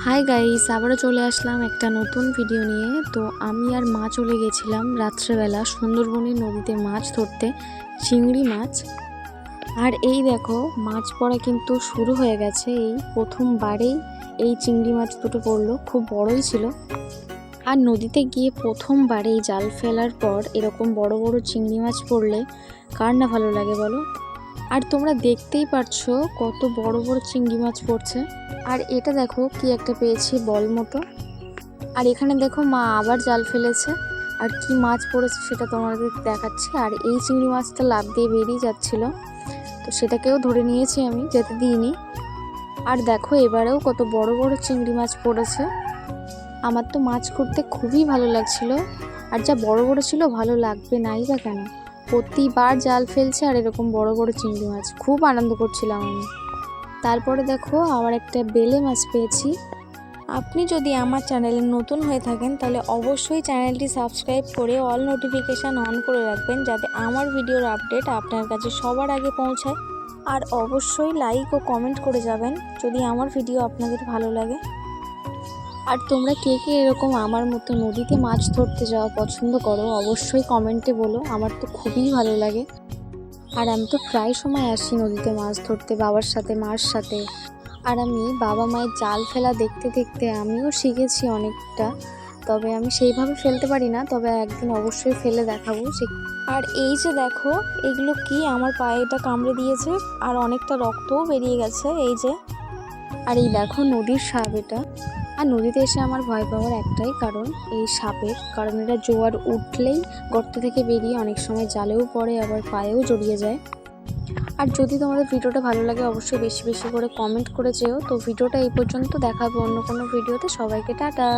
Hi guys, আবারও চলে আসলাম একটা নতুন ভিডিও নিয়ে। তো আমি আর মা চলে গেছিলাম রাত্রেবেলা সুন্দরবনের নদীতে মাছ ধরতে, চিংড়ি মাছ। আর এই দেখো, মাছ পড়া কিন্তু শুরু হয়ে গেছে। এই প্রথমবারেই এই চিংড়ি মাছ দুটো পড়লো, খুব বড়ই ছিল। আর নদীতে গিয়ে প্রথমবার এই জাল ফেলার পর এরকম বড় বড় চিংড়ি মাছ পড়লে কার না ভালো লাগে বলো। আর তোমরা দেখতেই পারছো কত বড় বড় চিংড়ি মাছ পড়ছে। আর এটা দেখো কি একটা পেয়েছি, বল মতো। আর এখানে দেখো মা আবার জাল ফেলেছে, আর কি মাছ পড়েছে সেটা তোমাদের দেখাচ্ছি। আর এই চিংড়ি মাছটা লাফ দিয়ে বেরিয়ে যাচ্ছিল, তো সেটাকেও ধরে নিয়েছি, আমি যেতে দিইনি। আর দেখো এবারেও কত বড় বড় চিংড়ি মাছ পড়েছে। আমার তো মাছ করতে খুবই ভালো লাগছিল। আর যা বড় বড় ছিল, ভালো লাগবে নাই বা কেন, প্রতিবার জাল ফেলছে আর এরকম বড় বড় চিংড়ি মাছ, খুব আনন্দ করছিলাম আমি। তারপরে দেখো আবার একটা বেলে মাছ পেয়েছি। আপনি যদি আমার চ্যানেলে নতুন হয়ে থাকেন তাহলে অবশ্যই চ্যানেলটি সাবস্ক্রাইব করে অল নোটিফিকেশান অন করে রাখবেন, যাতে আমার ভিডিওর আপডেট আপনার কাছে সবার আগে পৌঁছায়। আর অবশ্যই লাইক ও কমেন্ট করে যাবেন যদি আমার ভিডিও আপনাদের ভালো লাগে। আর তোমরা কে কে এরকম আমার মতো নদীতে মাছ ধরতে যাওয়া পছন্দ করো অবশ্যই কমেন্টে বলো, আমার তো খুবই ভালো লাগে। আর আমি তো প্রায় সময় আসি নদীতে মাছ ধরতে বাবার সাথে, মার সাথে। আর আমি বাবা মায়ের জাল ফেলা দেখতে দেখতে আমিও শিখেছি অনেকটা। তবে আমি সেইভাবে ফেলতে পারি না, তবে একদিন অবশ্যই ফেলে দেখাবো। আর এই যে দেখো, এগুলো কি, আমার পায়ে এটা কামড়ে দিয়েছে আর অনেকটা রক্তও বেরিয়ে গেছে, এই যে। আর এই দেখো নদীর সাপ এটা। আর নদীতে এসে আমার ভয় পাওয়ার একটাই কারণ, এই সাপের কারণ। এটা জোয়ার উঠলেই গর্ত থেকে বেরিয়ে অনেক সময় জালেও পড়ে, আবার পায়েও জড়িয়ে যায়। আর যদি তোমাদের ভিডিওটা ভালো লাগে অবশ্যই বেশি বেশি করে কমেন্ট করে যেও। তো ভিডিওটা এই পর্যন্ত, দেখাবো অন্য কোনো ভিডিওতে। সবাইকে টাটা।